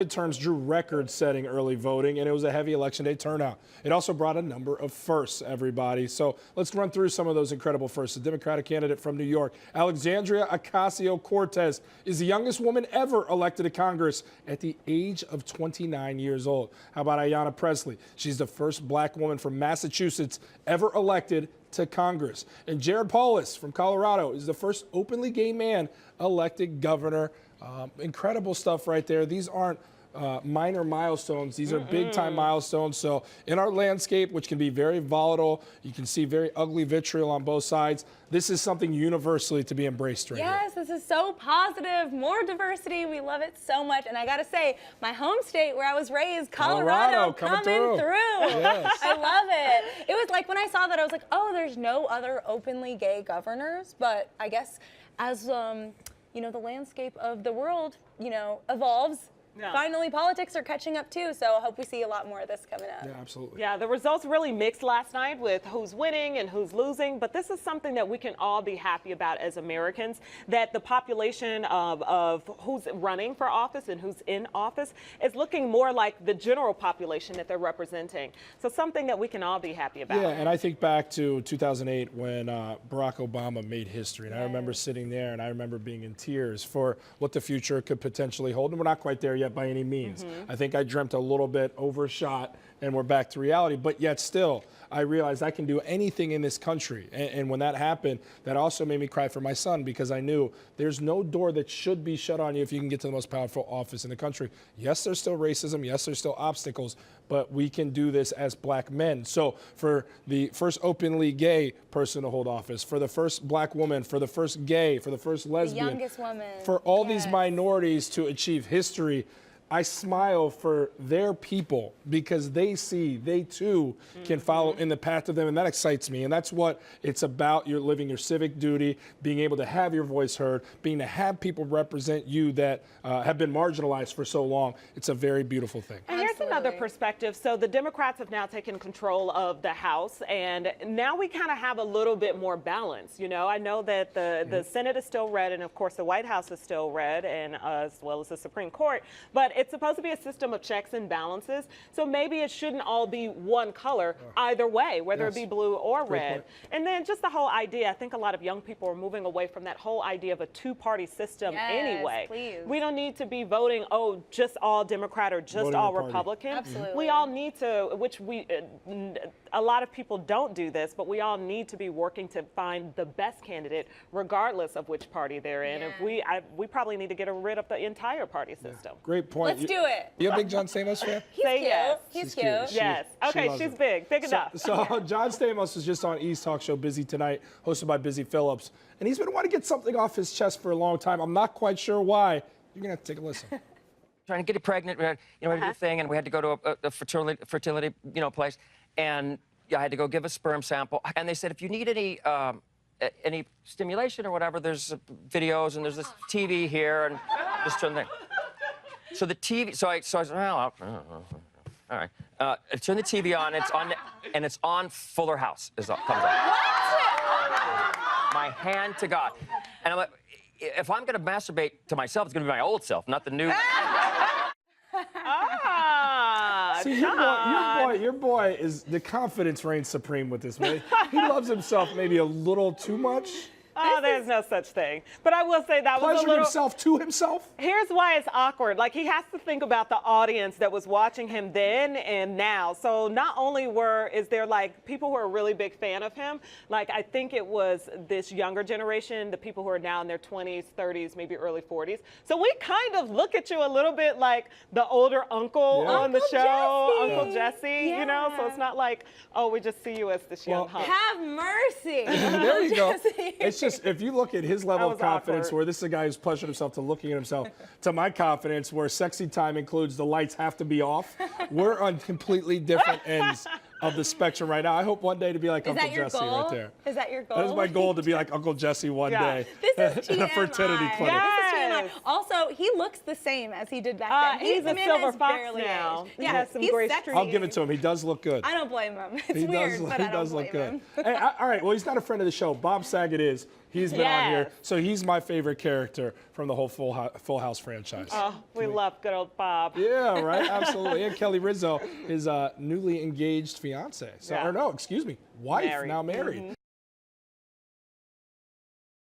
Midterms drew record-setting early voting, and it was a heavy election day turnout. It also brought a number of firsts, everybody. So let's run through some of those incredible firsts. The Democratic candidate from New York, Alexandria Ocasio-Cortez, is the youngest woman ever elected to Congress at the age of 29 years old. How about Ayanna Pressley? She's the first black woman from Massachusetts ever elected to Congress. And Jared Polis from Colorado is the first openly gay man elected governor. Incredible stuff right there. These aren't minor milestones. These are big-time milestones. So in our landscape, which can be very volatile, you can see very ugly vitriol on both sides. This is something universally to be embraced right Yes, here. this is so positive. More diversity. We love it so much. And I got to say, my home state where I was raised, Colorado coming through. Yes. I love it. It was like when I saw that, I was like, oh, there's no other openly gay governors. But I guess as, you know, the landscape of the world, you know, evolves, finally politics are catching up too. So I hope we see a lot more of this coming up. Yeah, absolutely. Yeah, the results really mixed last night with who's winning and who's losing. But this is something that we can all be happy about as Americans, that the population of who's running for office and who's in office is looking more like the general population that they're representing. So something that we can all be happy about. Yeah, and I think back to 2008 when Barack Obama made history. And I remember sitting there and I remember being in tears for what the future could potentially hold. And we're not quite there yet by any means. I think I dreamt a little bit overshot and we're back to reality, but yet still I realized I can do anything in this country. And when that happened, that also made me cry for my son, because I knew there's no door that should be shut on you if you can get to the most powerful office in the country. Yes, there's still racism. Yes, there's still obstacles, but we can do this as black men. So for the first openly gay person to hold office, for the first black woman, for the first gay, for the first lesbian, The youngest woman. for all these minorities to achieve history, I smile for their people, because they too can follow in the path of them, and that excites me. And that's what it's about. You're living your civic duty, being able to have your voice heard, being to have people represent you that have been marginalized for so long. It's a very beautiful thing. And here's another perspective. So the Democrats have now taken control of the House, and now we kind of have a little bit more balance. You know, I know that the Senate is still red, and of course the White House is still red, and as well as the Supreme Court. But it's supposed to be a system of checks and balances. So maybe it shouldn't all be one color either way, whether it be blue or red. And then just the whole idea, I think a lot of young people are moving away from that whole idea of a two-party system anyway. Please. We don't need to be voting, oh, just all Democrat or just all Republican. Absolutely. We all need to, which a lot of people don't do this, but we all need to be working to find the best candidate regardless of which party they're in. If we probably need to get rid of the entire party system. Great point. Let's do it. You a big John Stamos fan? He's Say cute. yes. He's She's cute. cute. Yes. Okay, she's big enough. So John Stamos was just on E's talk show, Busy Tonight, hosted by Busy Phillips. And he's been wanting to get something off his chest for a long time. I'm not quite sure why. You're going to have to take a listen. Trying to get you pregnant, we had, we had to do a thing, and we had to go to a fertility place, and I had to go give a sperm sample. And they said, if you need any stimulation or whatever, there's videos, and there's this TV here, and just turn the thing. So the TV, so I said, well, all right. I turn the TV on, and it's on Fuller House, comes on. My hand to God. And I'm like, if I'm going to masturbate to myself, it's going to be my old self, not the new. See, your boy is, the confidence reigns supreme with this, man. He loves himself maybe a little too much. Oh, there's no such thing. But I will say that was a Pleasure little... himself to himself? Here's why it's awkward. Like, he has to think about the audience that was watching him then and now. So not only is there, like, people who are a really big fan of him, like, I think it was this younger generation, the people who are now in their 20s, 30s, maybe early 40s. So we kind of look at you a little bit like the older uncle on the show, Uncle Jesse, you know? So it's not like, oh, we just see you as this young hunk. Have mercy. There you go. Jesse. It's just, if you look at his level of confidence, awkward. where this is a guy who's pleasured himself to looking at himself, to my confidence, where sexy time includes the lights have to be off, we're on completely different ends of the spectrum right now. I hope one day to be like Uncle Jesse right there. Is that your goal? That is my goal, to be like Uncle Jesse one day This is in a fertility clinic. Yes. is. Also, he looks the same as he did back then. He's a man silver has fox barely now. aged. He Yeah, has some he's gray sexy. streaks. I'll give it to him. He does look good. I don't blame him. It's He weird, does, but he I don't does look blame good. him. Hey, all right, well, he's not a friend of the show. Bob Saget is. He's been on here, Yes. so he's my favorite character from the whole Full House franchise. Oh, we love good old Bob. Yeah, right, absolutely. And Kelly Rizzo, his newly engaged fiance. So, Yeah. or no, excuse me, wife, Married. now married.